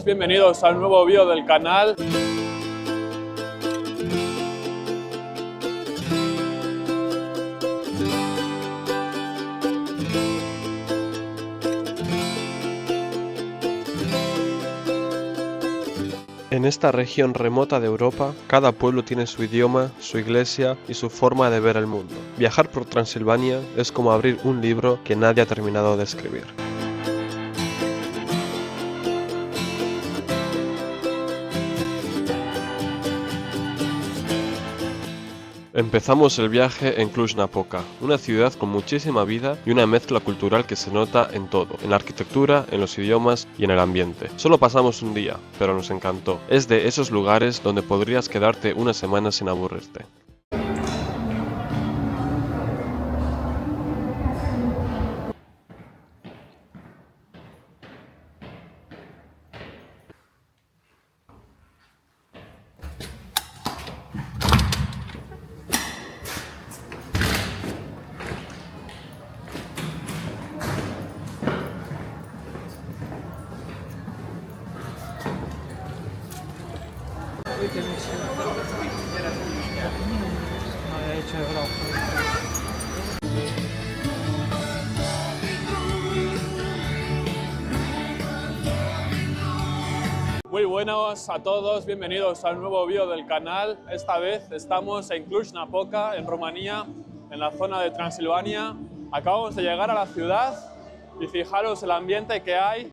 bienvenidos al nuevo vídeo del canal. En esta región remota de Europa, cada pueblo tiene su idioma, su iglesia y su forma de ver el mundo. Viajar por Transilvania es como abrir un libro que nadie ha terminado de escribir. Empezamos el viaje en Cluj-Napoca, una ciudad con muchísima vida y una mezcla cultural que se nota en todo, en la arquitectura, en los idiomas y en el ambiente. Solo pasamos un día, pero nos encantó. Es de esos lugares donde podrías quedarte una semana sin aburrirte. Muy buenos a todos, bienvenidos al nuevo vídeo del canal. Esta vez estamos en Cluj-Napoca, en Rumanía, en la zona de Transilvania. Acabamos de llegar a la ciudad y fijaros el ambiente que hay.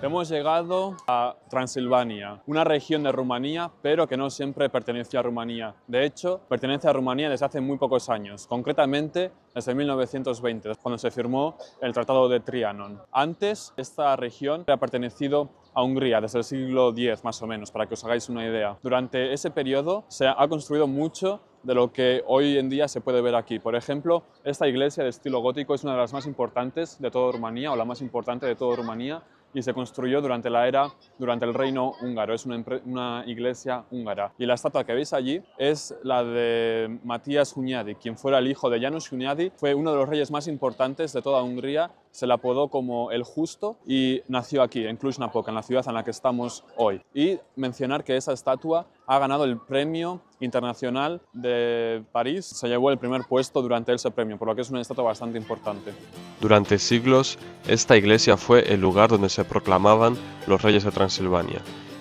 Hemos llegado a Transilvania, una región de Rumanía, pero que no siempre pertenecía a Rumanía. De hecho, pertenece a Rumanía desde hace muy pocos años, concretamente desde 1920, cuando se firmó el Tratado de Trianon. Antes, esta región había pertenecido a Hungría desde el siglo X, más o menos, para que os hagáis una idea. Durante ese periodo se ha construido mucho de lo que hoy en día se puede ver aquí. Por ejemplo, esta iglesia de estilo gótico es una de las más importantes de toda Rumanía, o la más importante de toda Rumanía, y se construyó durante el reino húngaro. Es una iglesia húngara. Y la estatua que veis allí es la de Matías Hunyadi, quien fuera el hijo de János Hunyadi. Fue uno de los reyes más importantes de toda Hungría, se le apodó como el Justo y nació aquí, en Cluj-Napoca, en la ciudad en la que estamos hoy. Y mencionar que esa estatua ha ganado el Premio Internacional de París, se llevó el primer puesto durante ese premio, por lo que es una estatua bastante importante. Durante siglos, esta iglesia fue el lugar donde se proclamaban los reyes de Transilvania,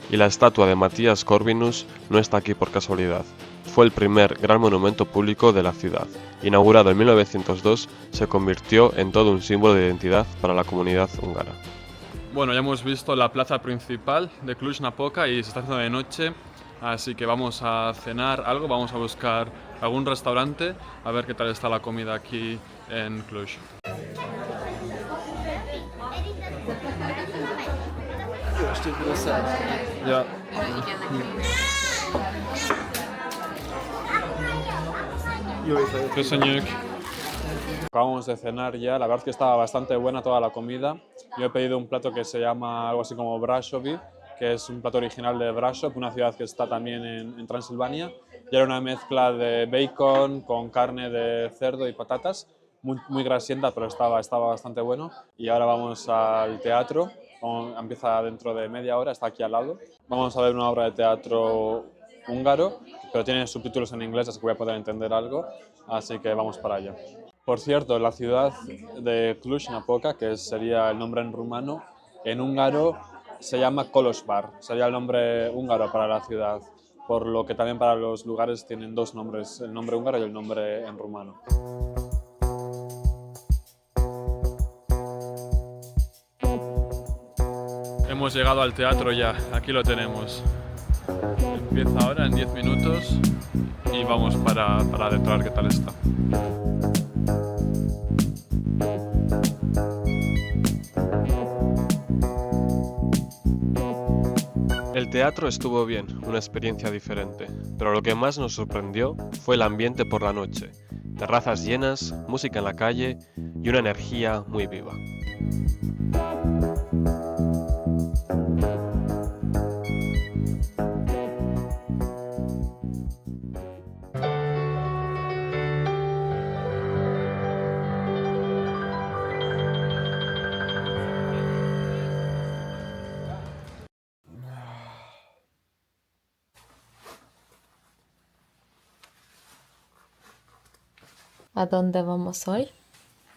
y la estatua de Matías Corvinus no está aquí por casualidad. Fue el primer gran monumento público de la ciudad. Inaugurado en 1902, se convirtió en todo un símbolo de identidad para la comunidad húngara. Bueno, ya hemos visto la plaza principal de Cluj-Napoca y se está haciendo de noche, así que vamos a cenar algo, vamos a buscar algún restaurante, a ver qué tal está la comida aquí en Cluj. Ya. Acabamos de cenar ya, la verdad es que estaba bastante buena toda la comida. Yo he pedido un plato que se llama algo así como Brasovie, que es un plato original de Brasov, una ciudad que está también en Transilvania. Y era una mezcla de bacon con carne de cerdo y patatas, muy grasienta, pero estaba bastante bueno. Y ahora vamos al teatro, empieza dentro de media hora, está aquí al lado. Vamos a ver una obra de teatro húngaro, pero tiene subtítulos en inglés, así que voy a poder entender algo, así que vamos para allá. Por cierto, la ciudad de Cluj-Napoca, que sería el nombre en rumano, en húngaro se llama Kolozsvár, sería el nombre húngaro para la ciudad, por lo que también para los lugares tienen dos nombres, el nombre húngaro y el nombre en rumano. Hemos llegado al teatro ya, aquí lo tenemos. Empieza ahora en 10 minutos y vamos para adentro a ver qué tal está. El teatro estuvo bien, una experiencia diferente, pero lo que más nos sorprendió fue el ambiente por la noche. Terrazas llenas, música en la calle y una energía muy viva. ¿A dónde vamos hoy?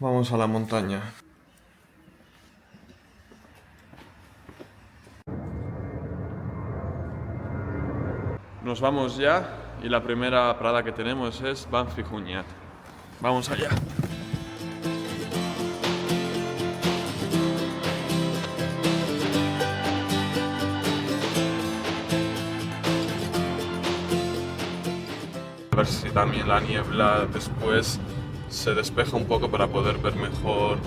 Vamos a la montaña. Nos vamos ya y la primera parada que tenemos es Banfi-Junyent. Vamos allá. A ver si también la niebla después se despeja un poco para poder ver mejor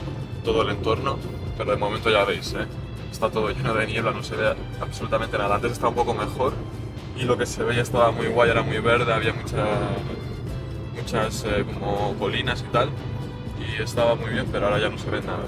todo el entorno, pero de momento ya veis, está todo lleno de niebla, no se ve absolutamente nada. Antes estaba un poco mejor y lo que se veía estaba muy guay, era muy verde, había muchas como colinas y tal, y estaba muy bien, pero ahora ya no se ve nada.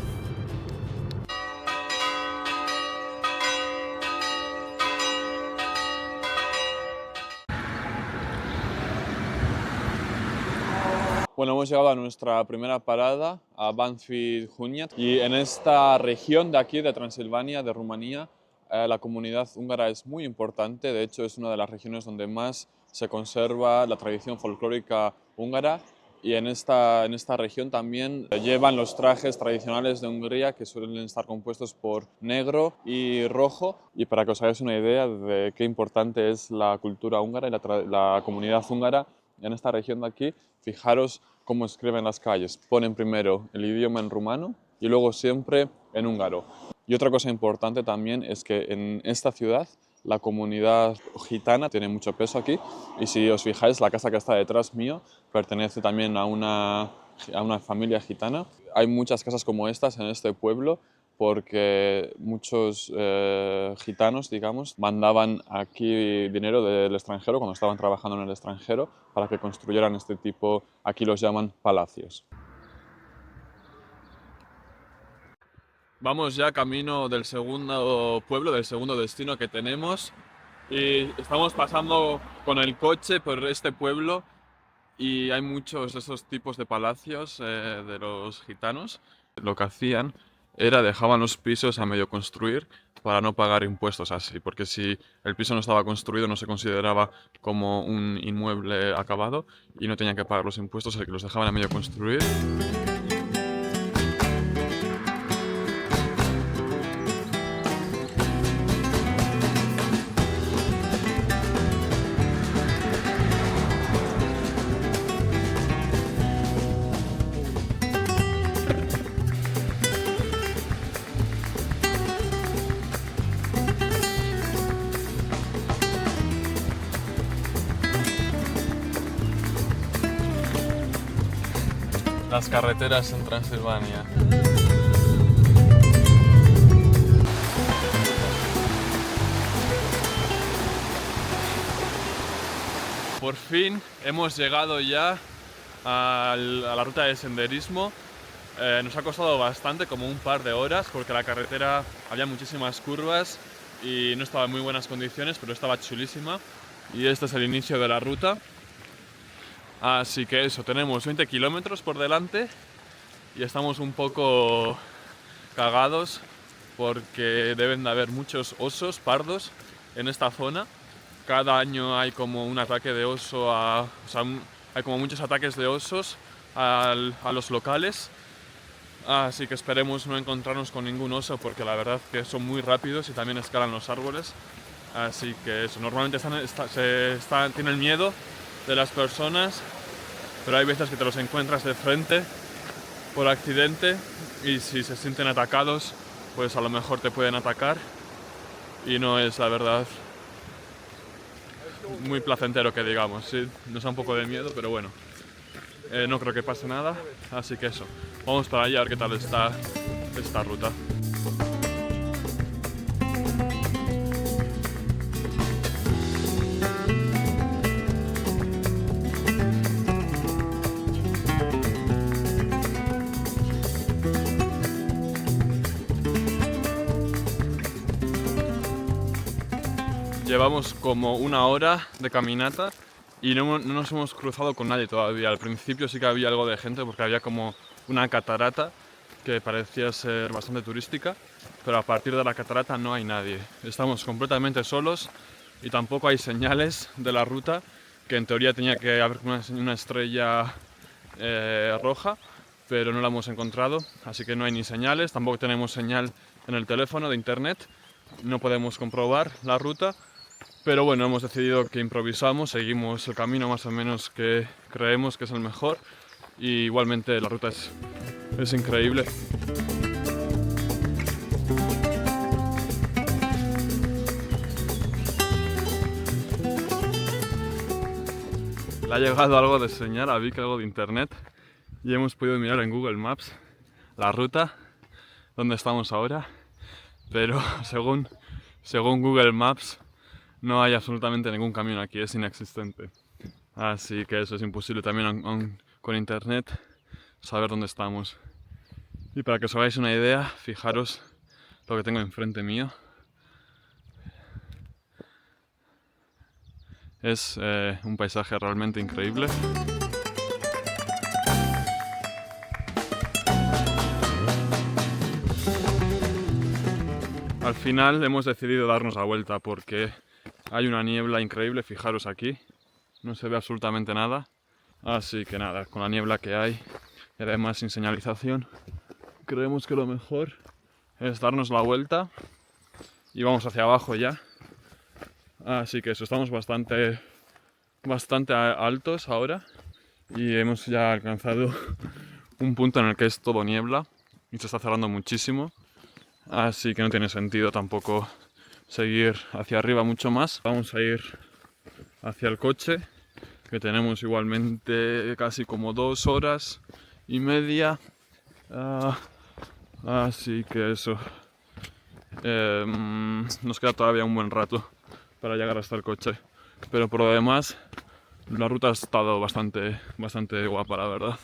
Bueno, hemos llegado a nuestra primera parada, a Banfi-Junyent, y en esta región de aquí, de Transilvania, de Rumanía, la comunidad húngara es muy importante. De hecho, es una de las regiones donde más se conserva la tradición folclórica húngara, y en esta región también llevan los trajes tradicionales de Hungría, que suelen estar compuestos por negro y rojo. Y para que os hagáis una idea de qué importante es la cultura húngara y la comunidad húngara en esta región de aquí, fijaros cómo escriben las calles. Ponen primero el idioma en rumano y luego siempre en húngaro. Y otra cosa importante también es que en esta ciudad la comunidad gitana tiene mucho peso aquí, y si os fijáis, la casa que está detrás mío pertenece también a una familia gitana. Hay muchas casas como estas en este pueblo porque muchos gitanos, digamos, mandaban aquí dinero del extranjero cuando estaban trabajando en el extranjero para que construyeran este tipo, aquí los llaman palacios. Vamos ya camino del segundo pueblo, del segundo destino que tenemos, y estamos pasando con el coche por este pueblo y hay muchos de esos tipos de palacios de los gitanos. Lo que hacían era dejaban los pisos a medio construir para no pagar impuestos así, porque si el piso no estaba construido no se consideraba como un inmueble acabado y no tenían que pagar los impuestos, así que los dejaban a medio construir. Las carreteras en Transilvania. Por fin hemos llegado ya a la ruta de senderismo. Nos ha costado bastante, como un par de horas, porque la carretera había muchísimas curvas y no estaba en muy buenas condiciones, pero estaba chulísima. Y este es el inicio de la ruta. Así que eso, tenemos 20 kilómetros por delante y estamos un poco cagados porque deben de haber muchos osos pardos en esta zona. Cada año hay como un ataque de oso, hay como muchos ataques de osos a los locales. Así que esperemos no encontrarnos con ningún oso, porque la verdad que son muy rápidos y también escalan los árboles. Así que eso, normalmente tienen miedo de las personas, pero hay veces que te los encuentras de frente por accidente y si se sienten atacados, pues a lo mejor te pueden atacar y no es, la verdad, muy placentero que digamos. Sí, nos da un poco de miedo, pero bueno, no creo que pase nada, así que eso, vamos para allá a ver qué tal está esta ruta. Llevamos como una hora de caminata y no nos hemos cruzado con nadie todavía. Al principio sí que había algo de gente porque había como una catarata que parecía ser bastante turística, pero a partir de la catarata no hay nadie. Estamos completamente solos y tampoco hay señales de la ruta, que en teoría tenía que haber una estrella roja, pero no la hemos encontrado, así que no hay ni señales, tampoco tenemos señal en el teléfono de internet, no podemos comprobar la ruta, pero bueno, hemos decidido que improvisamos, seguimos el camino más o menos que creemos que es el mejor, y igualmente la ruta es increíble. Le ha llegado algo de señal a Vic, algo de internet, y hemos podido mirar en Google Maps la ruta donde estamos ahora, pero según Google Maps no hay absolutamente ningún camino aquí, es inexistente. Así que eso es imposible también con internet saber dónde estamos. Y para que os hagáis una idea, fijaros lo que tengo enfrente mío. Es un paisaje realmente increíble. Al final hemos decidido darnos la vuelta porque hay una niebla increíble, fijaros aquí, no se ve absolutamente nada. Así que nada, con la niebla que hay y además sin señalización, creemos que lo mejor es darnos la vuelta y vamos hacia abajo ya. Así que eso, estamos bastante altos ahora y hemos ya alcanzado un punto en el que es todo niebla y se está cerrando muchísimo, así que no tiene sentido tampoco seguir hacia arriba mucho más. Vamos a ir hacia el coche, que tenemos igualmente casi como 2 horas y media, así que eso, nos queda todavía un buen rato para llegar hasta el coche, pero por lo demás la ruta ha estado bastante guapa, la verdad.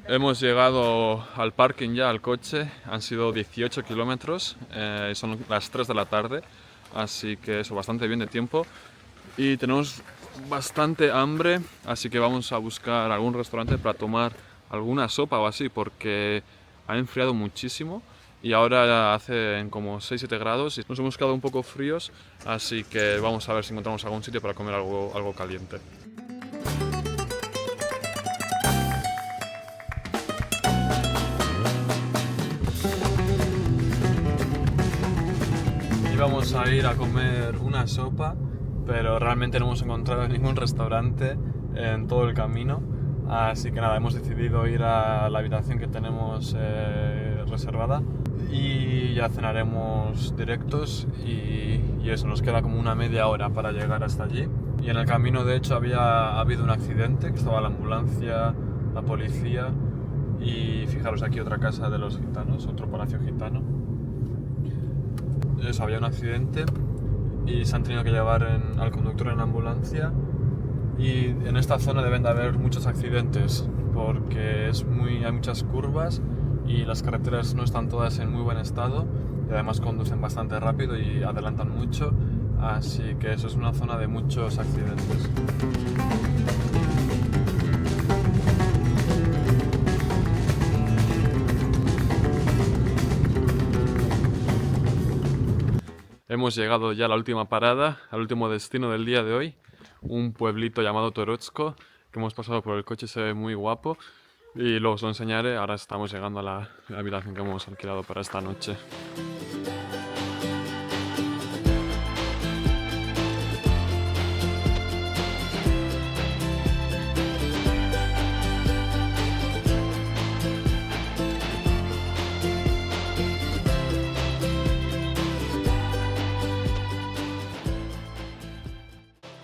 Hemos llegado al parking ya, al coche, han sido 18 kilómetros, son las 3 de la tarde, así que eso, bastante bien de tiempo y tenemos bastante hambre, así que vamos a buscar algún restaurante para tomar alguna sopa o así, porque ha enfriado muchísimo y ahora hace como 6-7 grados y nos hemos quedado un poco fríos, así que vamos a ver si encontramos algún sitio para comer algo caliente. Íbamos a ir a comer una sopa, pero realmente no hemos encontrado ningún restaurante en todo el camino, así que nada, hemos decidido ir a la habitación que tenemos reservada y ya cenaremos directos y eso, nos queda como una media hora para llegar hasta allí. Y en el camino de hecho había habido un accidente, que estaba la ambulancia, la policía y fijaros aquí otra casa de los gitanos, otro palacio gitano. Eso, había un accidente y se han tenido que llevar al conductor en ambulancia, y en esta zona deben de haber muchos accidentes porque hay muchas curvas y las carreteras no están todas en muy buen estado y además conducen bastante rápido y adelantan mucho, así que eso es una zona de muchos accidentes. Hemos llegado ya a la última parada, al último destino del día de hoy, un pueblito llamado Toretsko, que hemos pasado por el coche, se ve muy guapo y luego os lo enseñaré. Ahora estamos llegando a la habitación que hemos alquilado para esta noche.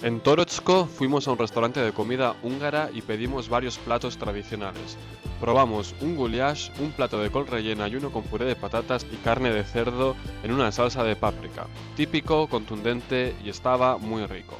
En Toretsko fuimos a un restaurante de comida húngara y pedimos varios platos tradicionales. Probamos un goulash, un plato de col rellena y uno con puré de patatas y carne de cerdo en una salsa de páprica. Típico, contundente y estaba muy rico.